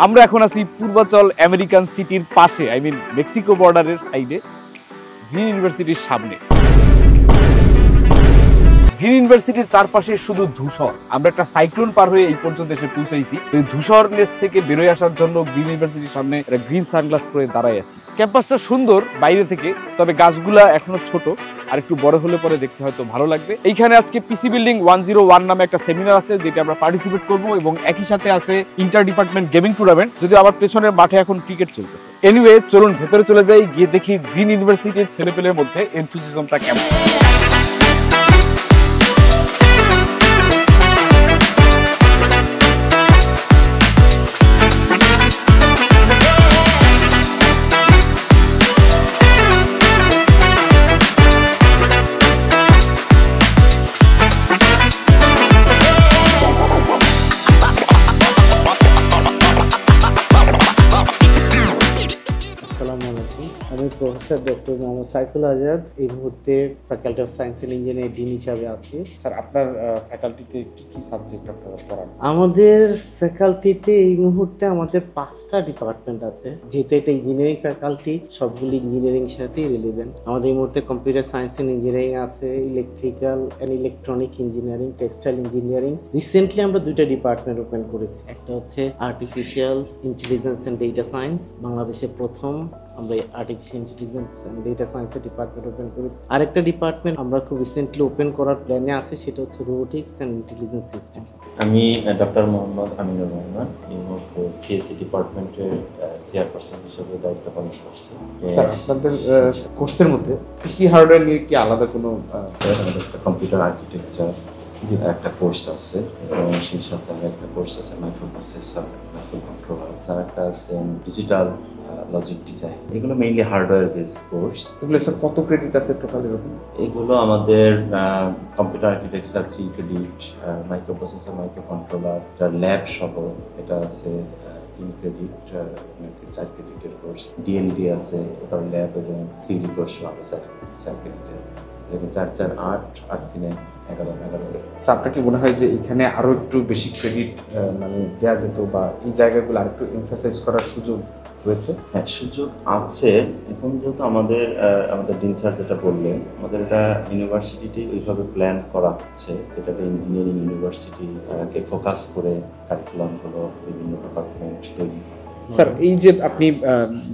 আমরা এখন আছি পূর্বাচল আমেরিকান সিটির পাশে, আই মিন মেক্সিকো বর্ডারের সাইডে, গ্রিন ইউনিভার্সিটির সামনে। গ্রিন ইউনিভার্সিটির চারপাশে শুধু ধূসর। আমরা একটা সাইক্লোন পার হয়ে এই পর্যন্ত এসে পৌঁছাইছি। তো ধূসর নেস থেকে বেরোয় আসার জন্য গ্রিন ইউনিভার্সিটির সামনে একটা গ্রিন সানগ্লাস পরে দাঁড়াই আছি। ক্যাম্পাসটা সুন্দর বাইরে থেকে, তবে গাছগুলা এখনো ছোট, আর একটু বড় হলে পরে দেখতে হয়তো ভালো লাগবে। এইখানে আজকে পিসি বিল্ডিং 101 নামে একটা সেমিনার আছে, যেটা আমরা পার্টিসিপেট করবো, এবং একই সাথে আছে ইন্টার ডিপার্টমেন্ট গেমিং টুর্নামেন্ট, যদি আমার পেছনের মাঠে এখন ক্রিকেট চলতেছে। এনিওয়ে, চলুন ভেতরে চলে যাই, গিয়ে দেখি গ্রিন ইউনিভার্সিটির ছেলেপেলের মধ্যে এনথুসিজমটা কেমন। আমি প্রফেসর ডক্টর মোহাম্মদ সাইফুল আজাদ, এই মুহূর্তে faculty of science and engineering dean হিসাবে আছি। স্যার, আপনার ফ্যাকাল্টিতে কি কি সাবজেক্ট আপনারা পড়ান? আমাদের ফ্যাকাল্টিতে এই মুহূর্তে আমাদের 5টা ডিপার্টমেন্ট আছে। যেহেতু এটা ইঞ্জিনিয়ারিং ফ্যাকাল্টি, সবগুলি ইঞ্জিনিয়ারিং সাথেই রিলেভেন্ট। আমাদের এই মুহূর্তে কম্পিউটার সায়েন্স অ্যান্ড ইঞ্জিনিয়ারিং আছে, electrical and electronic engineering, textile engineering. Recently আমরা 2টা ডিপার্টমেন্ট ওপেন করেছি। একটা হচ্ছে artificial intelligence and data science, বাংলাদেশে প্রথম আমরা আর্টিফিশিয়াল ইন্টেলিজেন্স অ্যান্ড ডেটা সায়েন্সের ডিপার্টমেন্ট ওপেন করেছি। আরেকটা ডিপার্টমেন্ট আমরা খুব রিসেন্টলি ওপেন করার প্ল্যানে আছে, সেটা হচ্ছে রোবোটিক্স অ্যান্ড ইন্টেলিজেন্স সিস্টেম। আমি ডক্টর মোহাম্মদ আমিনুর রহমান, এই মুহূর্তে সিএসসি ডিপার্টমেন্টের চেয়ারপারসন হিসেবে দায়িত্ব পালন করছি। স্যার, আপনাদের কোর্সের মধ্যে পিসি হার্ডওয়্যার নিয়ে কি আলাদা কোনো আমাদের একটা কম্পিউটার আর্কিটেকচার একটা কোর্স আছে, এবং সেই সাথে একটা কোর্স আছে মাইক্রো প্রসেসর, মাইক্রো কন্ট্রোলার, তার একটা আছে ডিজিটাল লজিক ডিজাইন। এগুলো মেইনলি হার্ডওয়্যার বেস কোর্স। এগুলো স্যার কত ক্রেডিট আছে টোটাল এরকম? এগুলো আমাদের computer architecture 3 credit, micro processor, micro controller, lab সহ এটা আছে 3 ক্রেডিট, 4 ক্রেডিটের কোর্স। ডিএনডি আছে, ওটার ল্যাব এবং থিওরি কোর্স আরো 4 ক্রেডিটের, 4 4 8 8 3 11। আপনার কি মনে হয় যে এখানে আরো একটু বেশি ক্রেডিট মানে দেওয়া যেত, বা এই জায়গাগুলো আরেকটু এমফাসাইজ করার সুযোগ রয়েছে? হ্যাঁ, সুযোগ আছে। এখন যেহেতু আমাদের ডিন স্যার যেটা বললেন, আমাদের এটা ইউনিভার্সিটিটি ওইভাবে প্ল্যান করা হচ্ছে, যেটা ইঞ্জিনিয়ারিং ইউনিভার্সিটিকে ফোকাস করে কারিকুলামগুলো বিভিন্ন ডিপার্টমেন্ট তৈরি করা। স্যার, এই যে আপনি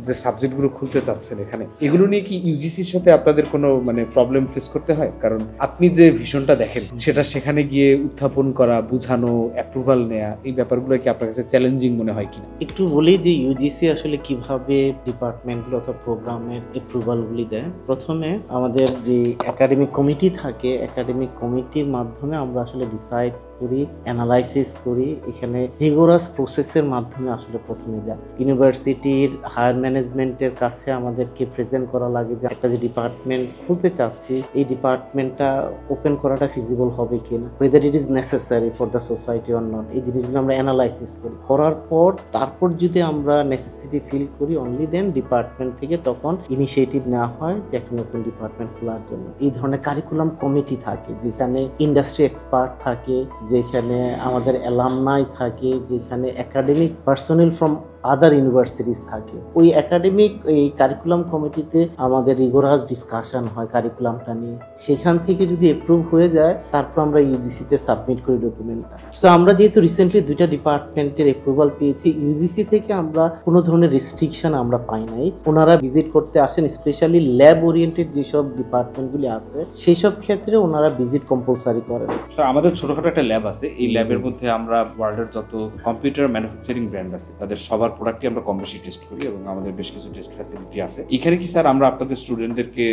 যে সাবজেক্টগুলো খুলতে চাচ্ছেন এখানে, এগুলো নিয়ে কি ইউজিসির সাথে আপনাদের কোনো মানে প্রবলেম ফেস করতে হয়? কারণ আপনি যে ভিশনটা দেখেন সেটা সেখানে গিয়ে উত্থাপন করা, বুঝানো, অ্যাপ্রুভাল নেওয়া, এই ব্যাপারগুলো কি আপনার কাছে চ্যালেঞ্জিং মনে হয় কিনা? একটু বলি যে ইউজিসি আসলে কিভাবে ডিপার্টমেন্টগুলো অথবা প্রোগ্রামের অ্যাপ্রুভালগুলি দেয়। প্রথমে আমাদের যে একাডেমিক কমিটি থাকে, একাডেমিক কমিটির মাধ্যমে আমরা আসলে ডিসাইড করি, অ্যানালাইসিস করি। এখানে রিগোরাস প্রসেসের মাধ্যমে আসলে প্রথমে যায় ইউনিভার্সিটির হায়ার ম্যানেজমেন্টের কাছে আমাদেরকে প্রেজেন্ট করা লাগে যে একটা যে ডিপার্টমেন্ট খুলতে চাচ্ছি, এই ডিপার্টমেন্টটা ওপেন করাটা ফিজিবল হবে কিনা, weather it is necessary for the society or not. এই জিনিসগুলো আমরা অ্যানালাইসিস করি। করার পর তারপর যদি আমরা নেসেসিটি ফিল করি, অনলি দেন ডিপার্টমেন্ট থেকে তখন ইনিশিয়েটিভ নেওয়া হয় যে একটা নতুন ডিপার্টমেন্ট খোলার জন্য। এই ধরনের কারিকুলাম কমিটি থাকে, যেখানে ইন্ডাস্ট্রি এক্সপার্ট থাকে, যেখানে আমাদের অ্যালামনাই থাকে, যেখানে academic personnel from other universities থাকে। ওই একাডেমিক এই কারিকুলাম কমিটিতে আমাদের রিগোরাস ডিসকাশন হয় কারিকুলামটা নিয়ে। সেখান থেকে যদি অ্যাপ্রুভ হয়ে যায়, তারপর আমরা ইউজিসিতে সাবমিট করি ডকুমেন্টটা। সো আমরা যেহেতু রিসেন্টলি 2টা ডিপার্টমেন্টের অ্যাপ্রুভাল পেয়েছি, ইউজিসি থেকে আমরা কোনো ধরনের রেস্ট্রিকশন আমরা পাই নাই। ওনারা ভিজিট করতে আসেন, স্পেশালি ল্যাব ওরিয়েন্টেড যেসব ডিপার্টমেন্টগুলি আছে সেই সব ক্ষেত্রে ওনারা ভিজিট কম্পালসারি করেন। স্যার, আমাদের ছোটখাটো একটা ল্যাব আছে। এই ল্যাবের মধ্যে আমরা ওয়ার্ল্ডের যত কম্পিউটার ম্যানুফ্যাকচারিং ব্র্যান্ড আছে তাদের সবার প্রোডাক্টই আমরা কম বেশি টেস্ট করি, এবং আমাদের বেশ কিছু টেস্ট ফ্যাসিলিটি আছে। এখানে কি স্যার আমরা আপনাদের স্টুডেন্টদেরকে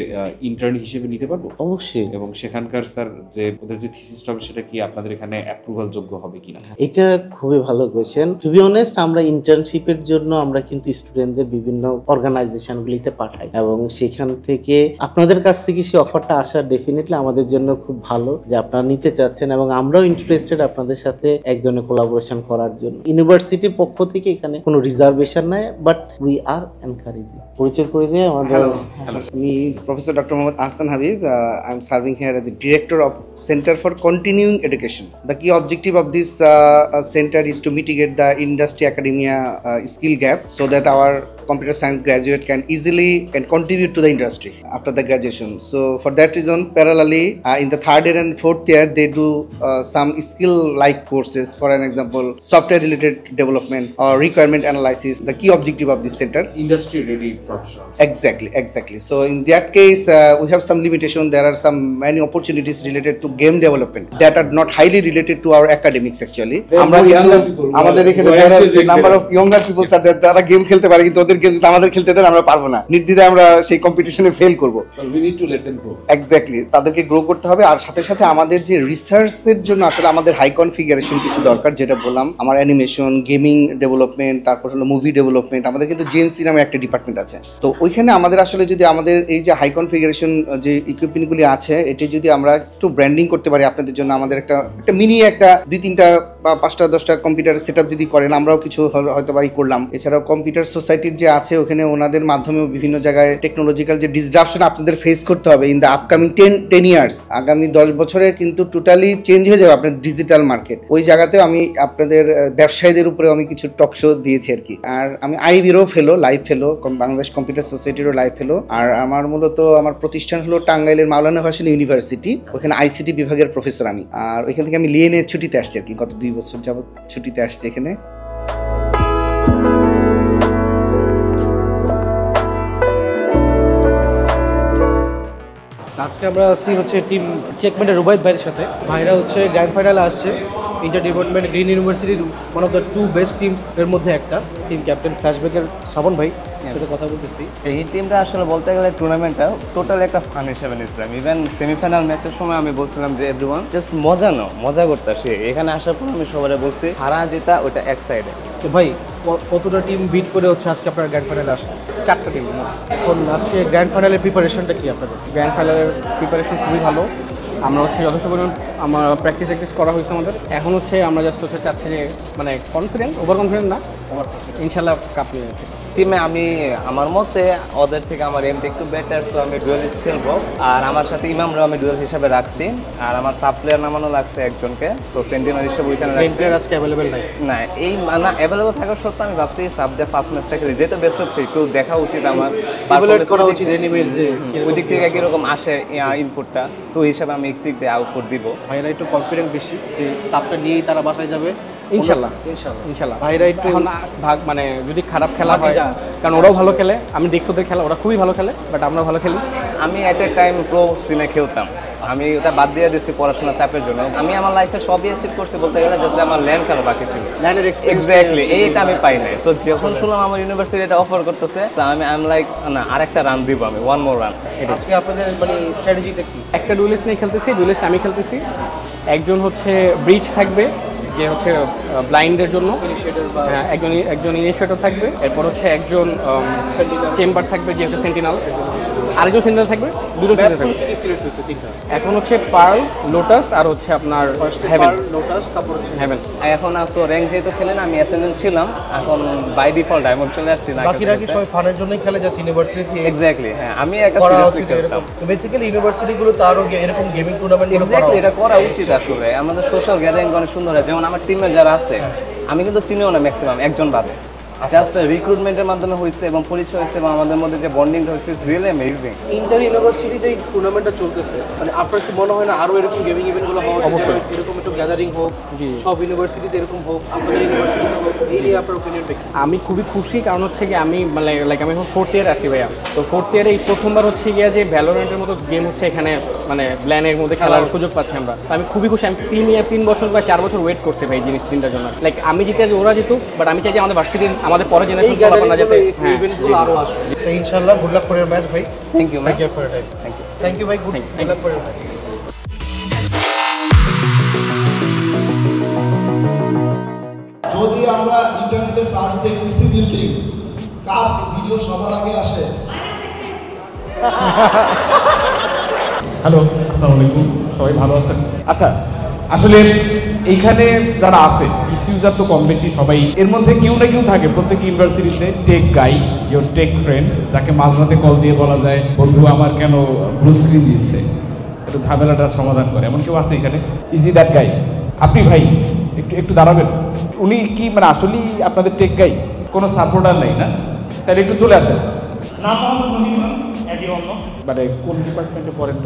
ইন্টার্ন হিসেবে নিতে পারবো? অবশ্যই। এবং সেখানকার স্যার যে ওদের যে থিসিসটা হবে সেটা কি আপনাদের এখানে অ্যাপ্রুভাল যোগ্য হবে কিনা? এটা খুবই ভালো কোয়েশ্চেন। টু বি অনেস্ট, আমরা ইন্টার্নশিপের জন্য আমরা কিন্তু স্টুডেন্টদের বিভিন্ন অর্গানাইজেশনগুলিতে পাঠাই, এবং সেখান থেকে আপনাদের কাছ থেকে সেই অফারটা আসা ডেফিনেটলি আমাদের জন্য খুব ভালো যে আপনারা নিতে চাচ্ছেন, এবং আমরাও ইন্টারেস্টেড আপনাদের সাথে এক ধরনের কোলাবোরেশন করার জন্য। ইউনিভার্সিটির পক্ষ থেকে এখানে কোনো রিজার্ভেশন নাই, বাট উই আর এনকারেজিং। পরিচয় করে দিয়ে আমাদের। Hello. Me, Professor Dr. Mohammad Ahsan Habib. I'm serving here as the Director of Center for Continuing Education. The key objective of this center is to mitigate the industry academia skill gap so that our computer science graduate can easily contribute to the industry after the graduation. So for that reason, parallelly in the third year and fourth year, they do some skill-like courses. For an example, software-related development or requirement analysis. The key objective of this center. Industry-ready professionals. Exactly. So in that case, we have some limitation. There are some many opportunities related to game development that are not highly related to our academics actually. আমাদের এখানে number of younger people's আর যারা game খেলতে পারে, কিন্তু ওদের game যদি আমাদের খেলতে দেন আমরা পারবো না, নির্দ্বিধায় আমরা সেই কম্পিটিশনে ফেল করব। We need to let them grow. Exactly, তাদেরকে গ্রো করতে হবে। আর সাথে সাথে আমাদের যে রিসার্চের জন্য আসলে আমাদের হাই কনফিগারেশন কিছু দরকার, যেটা বললাম আমার অ্যানিমেশন, গেমিং ডেভেলপমেন্ট, তারপর হলো মুভি ডেভেলপমেন্ট। আমাদের কিন্তু জিএমসি নামে একটা ডিপার্টমেন্ট আছে। তো ওইখানে আমাদের আসলে যদি আমাদের এই যে হাই কনফিগারেশন যে ইকুইপমেন্টগুলি আছে, এটি যদি আমরা একটু ব্র্যান্ডিং করতে পারি আপনাদের জন্য, আমাদের একটা মিনি একটা 2-3টা বা 5টা 10টা কম্পিউটার সেটআপ যদি করেন, আমরাও কিছু হয়তো বাই করলাম। এছাড়াও কম্পিউটার সোসাইটির যে আছে ওখানে ওনাদের মাধ্যমেও বিভিন্ন জায়গায় টেকনোলজিক্যাল যে ডিসরাপশন আপনাদের ফেস করতে হবে ইন দ্য আপকামিং 10 ইয়ার্স, আগামী 10 বছরে কিন্তু টোটালি চেঞ্জ হয়ে যাবে আপনার ডিজিটাল মার্কেট। ওই জায়গাতেও আমি আপনাদের ব্যবসায়ীদের উপরে আমি কিছু টক শো দিয়েছি আর কি। আর আমি আইবিরও ফেলো, লাইভ ফেলো, বাংলাদেশ কম্পিউটার সোসাইটিরও লাইভ ফেলো। আর আমার মূলত আমার প্রতিষ্ঠান হলো টাঙ্গাইলের মাওলানা ভাসানী ইউনিভার্সিটি, ওখানে আইসিটি বিভাগের প্রফেসর আমি। আর ওইখান থেকে আমি লিয়েনে ছুটিতে আসছি আর কি, গত 2 বছর যাবত ছুটিতে আসছি এখানে। আজকে আমরা আছি হচ্ছে টিম চেকমেন্টের রুবাইদ ভাইয়ের সাথে। ভাইরা হচ্ছে গ্র্যান্ড ফাইনালে আসছে। ইন্টার ডিপার্টমেন্ট গ্রিন ইউনিভার্সিটির one of the 2 best teams এর মধ্যে একটা টিম, ক্যাপ্টেন ফ্ল্যাশব্যাকের শ্রাবণ ভাই সাথে কথা বলতেছি। এই টিমটা আসলে বলতে গেলে টুর্নামেন্টটা টোটাল একটা ফান হিসেবে নিয়েছিলাম। ইভেন সেমিফাইনাল ম্যাচের সময় আমি বলছিলাম যে এভরিওয়ান জাস্ট মজা করতেছে। এখানে আসার পর আমি সবাই বলছি হারা জেতা ওটা এক সাইডে। তো ভাই কতটা টিম বিট করে হচ্ছে আজকে আপনারা গ্র্যান্ড ফাইনালে আসেন? 4টা টিম। এখন আজকে গ্র্যান্ড ফাইনালের প্রিপারেশনটা কি আপনাদের? গ্র্যান্ড ফাইনালের প্রিপারেশন খুবই ভালো। আমরা হচ্ছে যথেষ্ট পরিমাণ আমার প্র্যাকটিস করা হয়েছে আমাদের। এখন হচ্ছে আমরা জাস্ট হচ্ছে চাচ্ছি যে মানে কনফিডেন্ট, ওভার কনফিডেন্ট না, ইনশাল্লাহ কাপ নিয়ে যাচ্ছি। টিমে আমি আমার মতে ওদের থেকে আমার এমটা একটু বেটার, সো আমি ডুয়েলিস্ট খেলবো। আর আমার সাথে ইমামরাও আমি ডুয়েল হিসাবে রাখছি। আর আমার সাব প্লেয়ার নামানো লাগছে একজনকে, তো সেন্টিনার হিসেবে ওইখানে রাখছি। প্লেয়ার আজকে অ্যাভেলেবেল নাই? না, এই না অ্যাভেলেবল থাকার সত্ত্বেও আমি ভাবছি সাব দিয়ে ফার্স্ট ম্যাচটা খেলি, যেহেতু বেস্ট অফ 3 একটু দেখা উচিত আমার, করা উচিত এনিমেল যে ওই দিক থেকে কীরকম আসে ইনপুটটা, সো ওই হিসাবে আমি দিক দিয়ে আউটপুট দিব। ভাইরা একটু কনফিডেন্ট বেশি যে কাপটা নিয়েই তারা বাসায় যাবে ইনশাল্লাহ। ভাইরা একটু এখন ভাগ মানে যদি খারাপ খেলা হয়, কারণ ওরাও ভালো খেলে, আমি দেখছি ওদের খেলা, ওরা খুবই ভালো খেলে, বাট আমরা ভালো খেলি। আমি এট এ টাইম প্রো সিনে খেলতাম, আমি ওটা বাদ দিয়ে দিচ্ছি পড়াশোনা চাপের জন্য। আমি আমার লাইফে সবই অ্যাচিভ করছি বলতে গেলে, জাস্ট আমার ল্যান্ড খেলা বাকি ছিল, ল্যান্ডের এক্সপেরিয়েন্স। এক্স্যাক্টলি, এইটা আমি পাই নাই। সো যখন শুনলাম আমার ইউনিভার্সিটি এটা অফার করতেছে, আমি আই এম লাইক না আরেকটা রান দিব, আমি ওয়ান মোর রান। আজকে আপনাদের মানে স্ট্র্যাটেজিটা কি? একটা ডুয়েলিস্ট নিয়ে খেলতেছি, ডুয়েলিস্ট আমি খেলতেছি। একজন হচ্ছে ব্রিজ থাকবে যে হচ্ছে ব্লাইন্ডের জন্য, হ্যাঁ একজন ইনিশিয়েটর থাকবে। এরপর হচ্ছে একজন চেম্বার থাকবে যে হচ্ছে সেন্টিনাল, আরেকজন সেন্টিনাল থাকবে, দুটো সেন্টিনাল থাকবে। এখন হচ্ছে পার্ল, লোটাস আর হচ্ছে আপনার হেভেন। লোটাস, তারপর হচ্ছে হেভেন। এখন আসো র্যাঙ্ক যেহেতু খেলেন, আমি অ্যাসেন্ডেন্ট ছিলাম, এখন বাই ডিফল্ট ডায়মন্ড চলে আসছি না। বাকিরা কি সবাই ফানের জন্যই খেলে, জাস্ট ইউনিভার্সিটি? এক্স্যাক্টলি, হ্যাঁ আমি একটা করা সিরিয়াসলি উচিত খেলতাম। এরকম। তো বেসিক্যালি ইউনিভার্সিটিগুলো তো আরো এরকম গেমিং টুর্নামেন্ট এক্স্যাক্টলি এটা করা উচিত আসলে। আমাদের সোশ্যাল গ্যাদারিং অনেক সুন্দর হয়, যেমন আমার টিমে যারা আছে আমি কিন্তু চিনিও না ম্যাক্সিমাম, একজন বাদে। জাস্ট রিক্রুটমেন্টের মাধ্যমে হয়েছে এবং পরিচয় হয়েছে এবং আমাদের মধ্যে যে বন্ডিংটা হয়েছে, ইটস রিয়েলি অ্যামেজিং। ইন্টার ইউনিভার্সিটিতে এই টুর্নামেন্টটা চলতেছে, মানে আপনার কি মনে হয় না আরো এরকম গেমিং ইভেন্টগুলো হওয়া উচিত? এরকম একটু গ্যাদারিং হোক, সব ইউনিভার্সিটিতে এরকম হোক, আপনাদের ইউনিভার্সিটিতে হোক, এই নিয়ে আপনার ওপিনিয়ন দেখি। আমি খুবই খুশি, কারণ হচ্ছে কি আমি মানে লাইক আমি এখন 4th ইয়ার আছি ভাইয়া। তো 4th ইয়ারে এই প্রথমবার হচ্ছে গিয়া যে ভ্যালোরেন্টের মতো গেম হচ্ছে এখানে মানে ব্ল্যানের মধ্যে খেলার সুযোগ পাচ্ছি আমরা। আমি খুবই খুশি। আমি 3 বছর বা 4 বছর ওয়েট করছি ভাই জিনিস তিনটার জন্য। লাইক আমি জিতে আছি, ওরা জিতুক, বাট আমি চাই যে আমাদের ভার্সিটির আমাদের পরে জেনারেশন যাতে ইভেন্টগুলো আরো আসে। তো ইনশাআল্লাহ good luck for your match ভাই। Thank you, for your time. Thank you ভাই, good luck for your match. যদি আমরা ইন্টারনেটে সার্চ দিই পিসি বিল্ডিং, কার ভিডিও সবার আগে আসে? হ্যালো, আসসালামু আলাইকুম, সবাই ভালো আছেন? আচ্ছা, আসলে এইখানে যারা আছে ইউজার তো কম বেশি সবাই, এর মধ্যে কেউ না কেউ থাকে প্রত্যেক ইউনিভার্সিটিতে tech guy, your tech friend, যাকে মাঝরাতে কল দিয়ে বলা যায় বন্ধু আমার কেন ব্লু স্ক্রিন দিচ্ছে, একটু ঝামেলাটা সমাধান করে, এমন কেউ আছে এখানে? Easy that guy. আপনি ভাই একটু দাঁড়াবেন, উনি কি মানে আসলেই আপনাদের টেক গাই? কোনো সাপোর্টার নাই না? তাহলে একটু চলে আসেন। মানে কোন ডিপার্টমেন্টে পড়েন?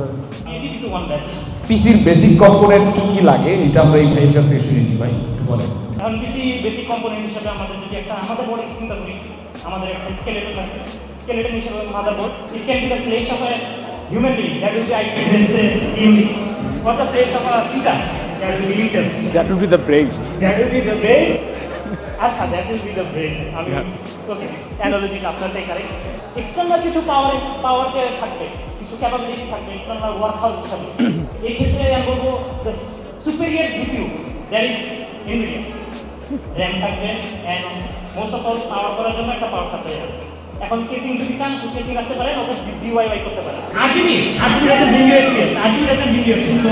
পিসির বেসিক কম্পোনেন্ট কি কি লাগে এটা আমরা এই ভাইয়ের কাছ থেকে শুনে নিই। ভাই একটু বলেন। এখন পিসি বেসিক কম্পোনেন্ট হিসেবে আমাদের যদি একটা আমাদের বোর্ডে চিন্তা করি, আমাদের একটা স্কেলেটন থাকে, স্কেলেটন হিসেবে motherboard, it can be the flash of a human being, that will be I this unique, or the flesh of a cheetah, that will be eaten, that will be the brain, that will be the brain. আচ্ছা, that will be the brain. আমি ওকে অ্যানালজিটা আপনারটাই correct. External কিছু পাওয়ার যে থাকবে, কিছু capability থাকবে external work house হিসাবে, এই ক্ষেত্রে আমি বলবো the superior GPU, that is Nvidia. RAM থাকবে and most of all power করার জন্য একটা পাওয়ার সাপ্লাই হবে। এখন কেসিং যদি চান কেসিং রাখতে পারেন, অথবা ডিওয়াইওয়াই করতে পারেন। আরজিবি আছে ভিডিও, আরজিবি আছে ভিডিও, সো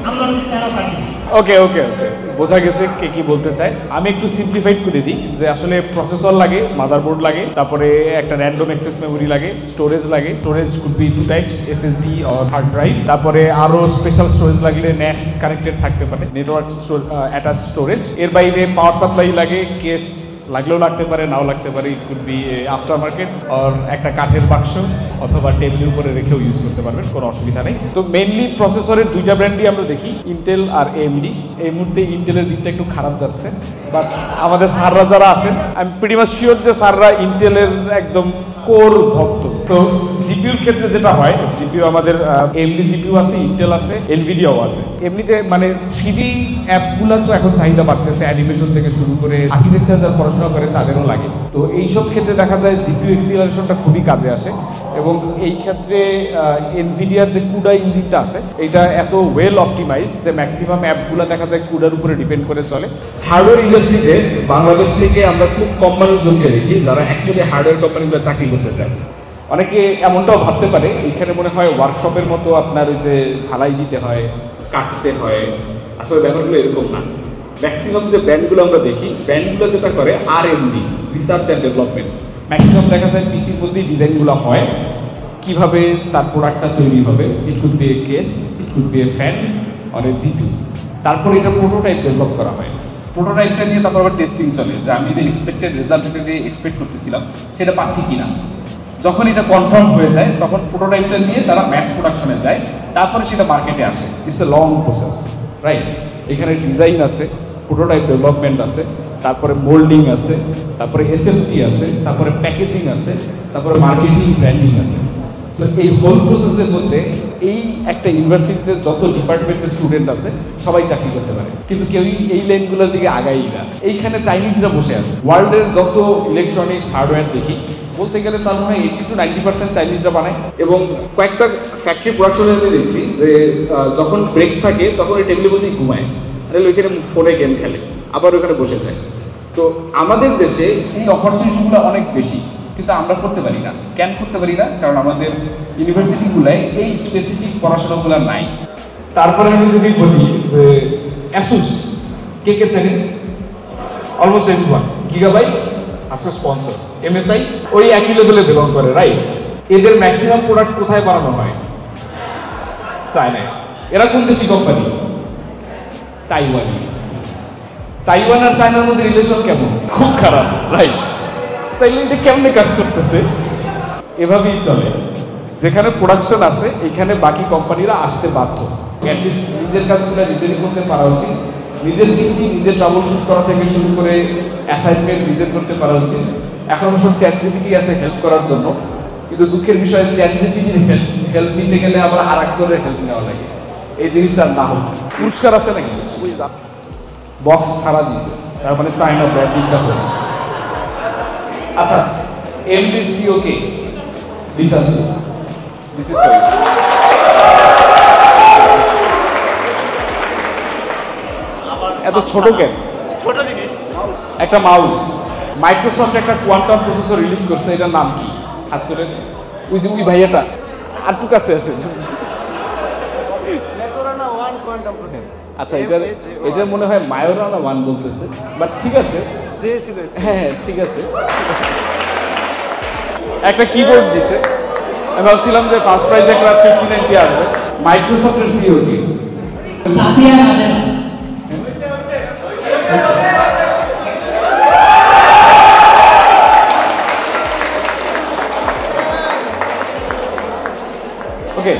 আমরা ফ্যান অফ আরজিবি। ওকে ওকে ওকে, বোঝা গেছে কে কি বলতে চায়। আমি একটু সিম্পলিফাইড করে দিই যে আসলে প্রসেসর লাগে, মাদারবোর্ড লাগে, তারপরে একটা র্যান্ডম অ্যাক্সেস মেমোরি লাগে, স্টোরেজ লাগে, storage could be 2 types, SSD or hard drive, তারপরে আরো স্পেশাল স্টোরেজ লাগলে NAS কানেক্টেড থাকতে পারে, নেটওয়ার্ক অ্যাটাচ স্টোরেজ। এর বাইরে পাওয়ার সাপ্লাই লাগে, কেস লাগলেও লাগতে পারে, নাও লাগতে পারে, it could be after market or একটা কাঠের বাক্স অথবা টেবিলের উপরে রেখেও ইউজ করতে পারবেন, কোনো অসুবিধা নেই। তো মেইনলি প্রসেসরের দুইটা ব্র্যান্ডই আমরা দেখি, ইন্টেল আর AMD। এই মুহূর্তে ইন্টেলের দিকটা একটু খারাপ যাচ্ছে, বাট আমাদের স্যাররা যারা আছেন আমি প্রিটি মাচ শিওর যে স্যাররা ইন্টেলের একদম কোর ভক্ত। তো জিপিউর ক্ষেত্রে যেটা হয়, জিপিউ আমাদের AMD জিপিউ আছে, ইন্টেল আছে, এনভিডিয়াও আছে। এমনিতে মানে 3D অ্যাপগুলো তো এখন চাহিদা বাড়তেছে, অ্যানিমেশন থেকে শুরু করে আর্কিটেকচার যারা পড়াশোনা করে তাদেরও লাগে। তো এইসব ক্ষেত্রে দেখা যায় জিপিউ এক্সিলারেশনটা খুবই কাজে আসে, এবং এই ক্ষেত্রে এনভিডিয়ার যে কুডা ইঞ্জিনটা আছে এটা এত ওয়েল অপটিমাইজ যে ম্যাক্সিমাম অ্যাপগুলো দেখা যায় কুডার উপরে ডিপেন্ড করে চলে। হার্ডওয়্যার ইন্ডাস্ট্রিতে বাংলাদেশ থেকে আমরা খুব কম মানুষজনকে দেখি যারা অ্যাকচুয়ালি হার্ডওয়্যার কোম্পানিগুলো চাকরি করতে চায়। অনেকে এমনটাও ভাবতে পারে এখানে মনে হয় ওয়ার্কশপের মতো আপনার ওই যে ঝালাই দিতে হয়, কাটতে হয়, আসলে ব্যাপারগুলো এরকম না। ম্যাক্সিমাম যে ব্র্যান্ডগুলো আমরা দেখি, ব্র্যান্ডগুলো যেটা করে R&D, research and development. Maximum দেখা যায় পিসির মধ্যেই ডিজাইনগুলো হয়, কিভাবে তার প্রোডাক্টটা তৈরি হবে, it could B A case, it could B A fan or a GPU. তারপর এটা প্রোটোটাইপ ডেভেলপ করা হয়, প্রোটোটাইপটা নিয়ে তারপর আবার টেস্টিং চলে যে আমি যে এক্সপেক্টেড রেজাল্ট এক্সপেক্ট করতেছিলাম সেটা পাচ্ছি কিনা। যখন এটা কনফার্ম হয়ে যায় তখন প্রোটোটাইপটা নিয়ে তারা ম্যাস প্রোডাকশনে যায়, তারপরে সেটা মার্কেটে আসে। It's a long process, right? এখানে ডিজাইন আছে, প্রোটোটাইপ ডেভেলপমেন্ট আছে, তারপরে মোল্ডিং আছে, তারপরে SMT আছে, তারপরে প্যাকেজিং আছে, তারপরে মার্কেটিং ব্র্যান্ডিং আছে। তো এই হোল প্রসেসের মধ্যে এই একটা ইউনিভার্সিটিতে যত ডিপার্টমেন্টের স্টুডেন্ট আছে সবাই চাকরি করতে পারে, কিন্তু কেউই এই লাইনগুলোর দিকে আগাই না। এইখানে চাইনিজরা বসে আছে। ওয়ার্ল্ডের যত ইলেকট্রনিক্স হার্ডওয়্যার দেখি বলতে গেলে তার মনে হয় 80 to 90% চাইনিজরা বানায়। এবং কয়েকটা ফ্যাক্টরি প্রোডাকশনে আমি দেখছি যে যখন ব্রেক থাকে তখন এই টেবিলের মধ্যেই ঘুমায়, আর ওইখানে ফোনে গেম খেলে, আবার ওখানে বসে যায়। তো আমাদের দেশে এই অপরচুনিটিগুলো অনেক বেশি, কিন্তু আমরা করতে পারি না। কেন করতে পারি না? কারণ আমাদের ইউনিভার্সিটিগুলোয় এই স্পেসিফিক পড়াশোনাগুলো নাই। তারপরে আমি যদি বলি যে অ্যাসুস, কে কে চেনেন? Almost everyone. গিগাবাইট আছে স্পন্সর, MSI ওই একই লেভেলে বিলং করে, রাইট? এদের ম্যাক্সিমাম প্রোডাক্ট কোথায় বানানো হয়? চায়নায়। এরা কোন দেশি কোম্পানি? তাইওয়ানিজ। তাইওয়ান আর চায়নার মধ্যে রিলেশন কেমন? খুব খারাপ, রাইট? তাইলে এটা কেমনে কাজ করতেছে? এভাবেই চলে। যেখানে প্রোডাকশন আছে এখানে বাকি কোম্পানিরা আসতে বাধ্য। অ্যাটলিস্ট নিজের কাজগুলো নিজেরই করতে পারা উচিত, নিজের পিসি নিজের ট্রাবল শুট করা থেকে শুরু করে অ্যাসাইনমেন্ট নিজের করতে পারা উচিত। এখন অবশ্য ChatGPT আছে হেল্প করার জন্য, কিন্তু দুঃখের বিষয় ChatGPTর হেল্প নিতে গেলে আবার আর একজনের হেল্প নেওয়া লাগে। এই জিনিসটা না হোক। পুরস্কার আছে নাকি? বক্স ছাড়া দিছে, তার মানে চায়না ব্র্যান্ডিংটা হলো। আচ্ছা, AMD CEO কে? This is for you. এত ছোট কেন? ছোট জিনিস, একটা মাউস। মাইক্রোসফট একটা কোয়ান্টাম প্রসেসর রিলিজ করছে, এটার নাম কি? হাত করে ওই যে ওই ভাইয়াটা আরটু কাছে আছে। আচ্ছা এটা মনে হয় মায়োরানা 1 বলতেছে, বাট ঠিক আছে, হ্যাঁ ঠিক আছে। একটা কিবোর্ড দিছে, আমি ভাবছিলাম যে ফার্স্ট প্রাইজ একটা 5090 আসবে। মাইক্রোসফটের সিইও কি? ওকে,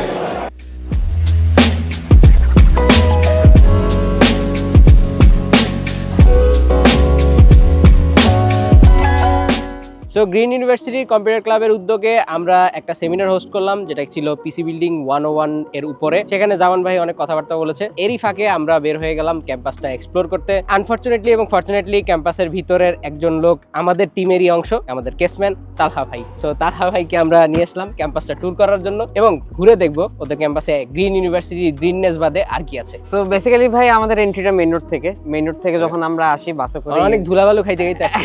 সো গ্রিন ইউনিভার্সিটি কম্পিউটার ক্লাবের উদ্যোগে আমরা একটা সেমিনার হোস্ট করলাম, যেটা ছিল পিসি বিল্ডিং 101 এর উপরে। সেখানে জামান ভাই অনেক কথাবার্তা বলেছে। এরই ফাঁকে আমরা বের হয়ে গেলাম ক্যাম্পাসটা এক্সপ্লোর করতে। আনফরচুনেটলি এবং ফরচুনেটলি ক্যাম্পাসের ভিতরের একজন লোক আমাদের টিমেরই অংশ, আমাদের কেসম্যান তালহা ভাই। সো তালহা ভাইকে আমরা নিয়ে আসলাম ক্যাম্পাসটা ট্যুর করার জন্য এবং ঘুরে দেখবো ওদের ক্যাম্পাসে গ্রিন ইউনিভার্সিটির গ্রিননেস বাদে আর কি আছে। সো বেসিক্যালি ভাই আমাদের এন্ট্রিটা মেইন রোড থেকে যখন আমরা আসি বাসে করে অনেক ধুলাবালু খাইতে খাইতে আসছি।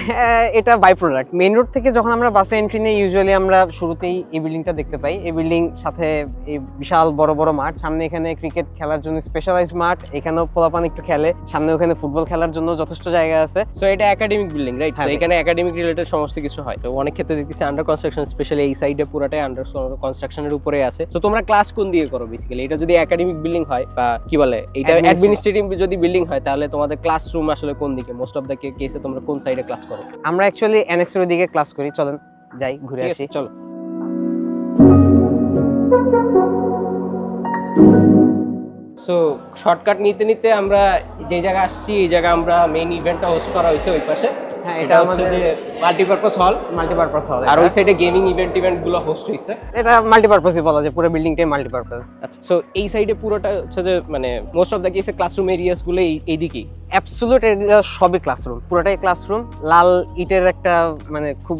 এটা বাই প্রোডাক্ট। মেইন রোড থেকে যখন আমরা বাসে এন্ট্রি নেই, ইউজুয়ালি আমরা শুরুতেই এই বিল্ডিংটা দেখতে পাই। এই বিল্ডিং সাথে এই বিশাল বড় বড় মাঠ, সামনে এখানে ক্রিকেট খেলার জন্য স্পেশালাইজড মাঠ, এখানেও পোলাপান একটু খেলে, সামনে ওখানে ফুটবল খেলার জন্য যথেষ্ট জায়গা আছে। সো এটা একাডেমিক বিল্ডিং, রাইট? তো এখানে একাডেমিক রিলেটেড সমস্ত কিছু হয়। তো অনেক ক্ষেত্রে দেখতেছি আন্ডার কনস্ট্রাকশন, স্পেশালি এই সাইডে পুরোটাই আন্ডার কনস্ট্রাকশনের উপরে আছে। তো তোমরা ক্লাস কোন দিয়ে করো বেসিক্যালি? এটা যদি একাডেমিক বিল্ডিং হয় বা কি বলে এটা অ্যাডমিনিস্ট্রেটিভ যদি বিল্ডিং হয়, তাহলে তোমাদের ক্লাসরুম আসলে কোন দিকে? মোস্ট অফ দ্য কেসে তোমরা কোন সাইডে ক্লাস করো? আমরা অ্যাকচুয়ালি এনএক্স এর দিকে ক্লাস করি। চলেন যাই ঘুরে আসি, চলো। সো শর্টকাট নিতে নিতে আমরা যে জায়গা আসছি, এই জায়গা আমরা মেইন ইভেন্টটা হোস্ট করা হয়েছে ওই পাশে। হ্যাঁ, এটা হচ্ছে যে মাল্টিপারপাস হল। আর ওই সাইডে গেমিং ইভেন্ট গুলো হোস্ট হইছে। এটা মাল্টিপারপাসই বলা যায়, পুরো বিল্ডিংটাই মাল্টিপারপাস। সো এই সাইডে পুরোটা হচ্ছে যে মানে মোস্ট অফ দ্য কেসে ক্লাসরুম এরিয়াস গুলো এইদিকেই। অ্যাবসলিউট এরিয়া সবই ক্লাসরুম, পুরোটাই ক্লাসরুম। লাল ইটের একটা মানে খুব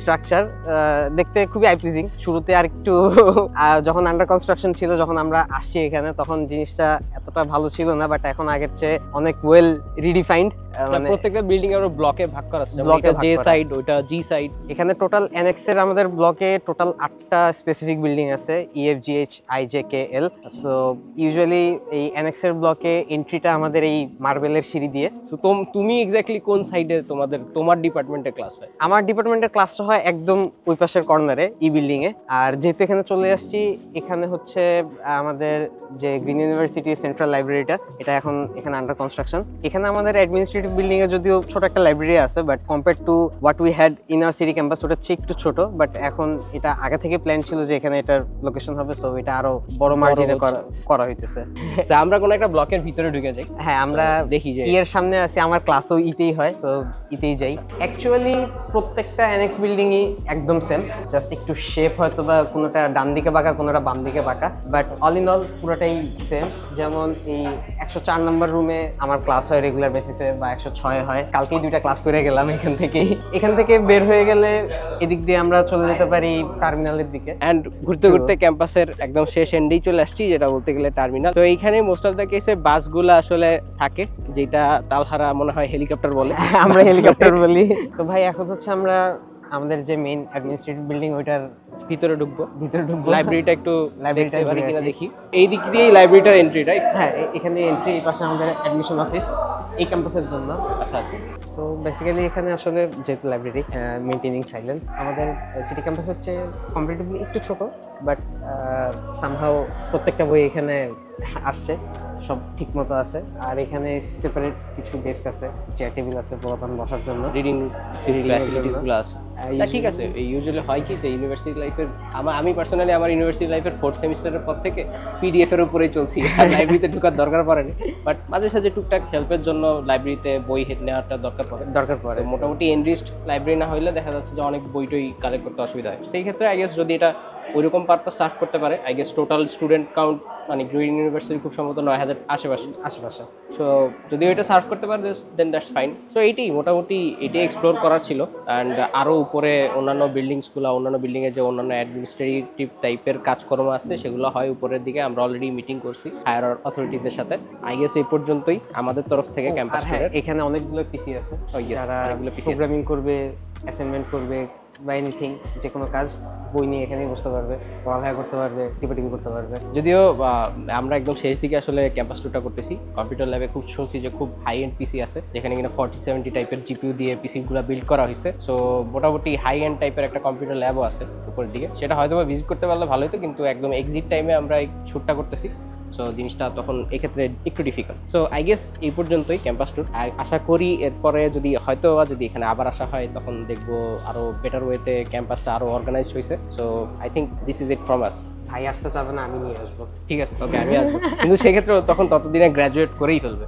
স্ট্রাকচার দেখতে খুবই আই প্লিজিং। শুরুতে আর একটু যখন আন্ডার কনস্ট্রাকশন ছিল, যখন আমরা আসছি এখানে, তখন জিনিসটা এতটা ভালো ছিল না, বাট এখন আগের চেয়ে অনেক ওয়েল রিডিফাইন্ড। মানে প্রত্যেকটা বিল্ডিং এর ব্লকে ভাগ করা আছে, এটা জে সাইড, ওটা জি সাইড। এখানে টোটাল এনএক্স এর আমাদের ব্লকে টোটাল 8টা স্পেসিফিক বিল্ডিং আছে, ইএফজিএইচ আইজেকেএল। সো ইউজুয়ালি এই এনএক্স এর ব্লকে এন্ট্রিটা আমাদের এই মার্বেলের সিঁড়ি দিয়ে। সো তুমি এক্স্যাক্টলি কোন সাইডে তোমার ডিপার্টমেন্টের ক্লাস হয়? আমার ডিপার্টমেন্টের ক্লাসটা হয় একদম ওই পাশের কর্নারে, ই বিল্ডিং এ। আর যেহেতু এখানে চলে আসছি, এখানে হচ্ছে আমাদের যে গ্রিন ইউনিভার্সিটি সেন্ট্রাল লাইব্রেরিটা, এটা এখন এখানে আন্ডার কনস্ট্রাকশন। এখানে আমাদের অ্যাডমিনিস্ট্রেটিভ বিল্ডিং এ যদিও ছোট একটা লাইব্রেরি আছে, but compare to what we had in our city campus, ওটা চেয়ে একটু ছোট। বাট এখন এটা আগে থেকে প্ল্যান ছিল যে এখানে এটার লোকেশন হবে, সো এটা আরো বড় মার্জিনে করা হইতেছে। আমরা কোন একটা ব্লকের ভিতরে ঢুকে যাই। হ্যাঁ, আমরা দেখি যে এর সামনে আছে। আমার ক্লাসও ইতেই হয়, তো ইতেই যাই। অ্যাকচুয়ালি প্রত্যেকটা এনএক্স বিল্ডিংই একদম সেম, জাস্ট একটু শেপ হয়তো বা কোনোটা ডান দিকে বাঁকা, কোনোটা বাম দিকে বাঁকা, বাট অল ইন অল পুরোটাই সেম। যেমন এই 104 নম্বর রুমে আমার ক্লাস হয় রেগুলার বেসিসে, বা 106 হয়। কালকেই 2টা ক্লাস করে গেলাম এখান থেকে বের হয়ে গেলে এদিক দিয়ে আমরা চলে যেতে পারি টার্মিনালের দিকে। এন্ড ঘুরতে ঘুরতে ক্যাম্পাসের একদম শেষ এন্ডেই চলে আসছি, যেটা বলতে গেলে টার্মিনাল। তো এইখানে মোস্ট অফ দ্য কেসে বাসগুলো আসলে থাকে, যেটা তালহারা মনে হয় হেলিকপ্টার বলে, আমরা হেলিকপ্টার বলি। তো ভাই এখন হচ্ছে আমরা আমাদের যে মেইন অ্যাডমিনিস্ট্রেটিভ বিল্ডিং, ওইটার ভিতরে ঢুকবো। লাইব্রেরিটা একটু দেখতে পারি কিনা দেখি। এই দিক দিয়েই লাইব্রেরিটার এন্ট্রি, রাইট? হ্যাঁ, এখানে এন্ট্রি। এই পাশে আমাদের অ্যাডমিশন অফিস এই ক্যাম্পাসের জন্য। আচ্ছা। সো বেসিক্যালি এখানে আসলে যেহেতু লাইব্রেরি মেইনটেনিং সাইলেন্স, আমাদের সিটি ক্যাম্পাস হচ্ছে কম্পারেটিভলি একটু ছোট, বাট সামহাও প্রত্যেকটা বই এখানে আসছে, সব ঠিক মতো আছে। আর এখানে সেপারেট কিছু ডেস্ক আছে, চেয়ার টেবিল আছে পোলাপান বসার জন্য, রিডিং ফ্যাসিলিটিসগুলো আছে। ঠিক আছে। ইউজুয়ালি হয় কি যে ইউনিভার্সিটি লাইফের, আমি পার্সোনালি আমার ইউনিভার্সিটি লাইফের 4th সেমিস্টারের পর থেকে পিডিএফ এর উপরেই চলছি, লাইব্রেরিতে ঢোকার দরকার পড়েনি। বাট মাঝে সাঝে টুকটাক হেল্পের জন্য লাইব্রেরিতে বই নেওয়াটা দরকার পড়ে। মোটামুটি এনরিচড লাইব্রেরি না হইলে দেখা যাচ্ছে যে অনেক বইটই কালেক্ট করতে অসুবিধা হয়। সেই ক্ষেত্রে আই গেস যদি এটা ওইরকম পারপাস সার্ভ করতে পারে, I guess total student count মানে গ্রিন ইউনিভার্সিটি খুব সম্ভবত 9000 আশেপাশে। সো যদি ওইটা সার্ভ করতে পারে দেন দ্যাটস ফাইন। সো এইটাই মোটামুটি এটাই এক্সপ্লোর করার ছিল। অ্যান্ড আরও উপরে অন্যান্য বিল্ডিংয়ে যে অন্যান্য অ্যাডমিনিস্ট্রেটিভ টাইপের কাজকর্ম আছে, সেগুলো হয় উপরের দিকে। আমরা অলরেডি মিটিং করছি হায়ার অথরিটিদের সাথে। আই গেস এই পর্যন্তই আমাদের তরফ থেকে ক্যাম্পাস। এখানে অনেকগুলো পিসি আছে, যারা প্রোগ্রামিং করবে, অ্যাসাইনমেন্ট করবে বা এনিথিং, যে কোনো কাজ বই নিয়ে এখানেই বসতে পারবে, পড়ালেখা করতে পারবে, টিপাটিপি করতে পারবে। যদিও আমরা একদম শেষ দিকে আসলে ক্যাম্পাস টুরটা করতেছি। কম্পিউটার ল্যাবে খুব শুনছি যে খুব হাই এন্ড পিসি আছে, যেখানে কিনা 4070 টাইপের জিপিইউ দিয়ে পিসিগুলো বিল্ড করা হয়েছে। সো মোটামুটি হাই এন্ড টাইপের একটা কম্পিউটার ল্যাবও আছে উপরের দিকে, সেটা হয়তো ভিজিট করতে পারলে ভালো হতো, কিন্তু একদম এক্সিট টাইমে আমরা এই শ্যুটটা করতেছি। সো জিনিসটা তখন এক্ষেত্রে একটু ডিফিকাল্ট। সো আই গেস এই পর্যন্তই ক্যাম্পাস ট্যুর। আশা করি এরপরে যদি হয়তো যদি এখানে আবার আসা হয় তখন দেখবো আরো বেটার ওয়েতে ক্যাম্পাসটা আরো অর্গানাইজড হয়েছে। So I think this is it from আস। ভাই আসতে চাবে না, আমি নিয়ে আসবো। ঠিক আছে, ওকে, আমি আসবো, কিন্তু সেক্ষেত্রে তখন ততদিনে গ্র্যাজুয়েট করেই ফেলবে।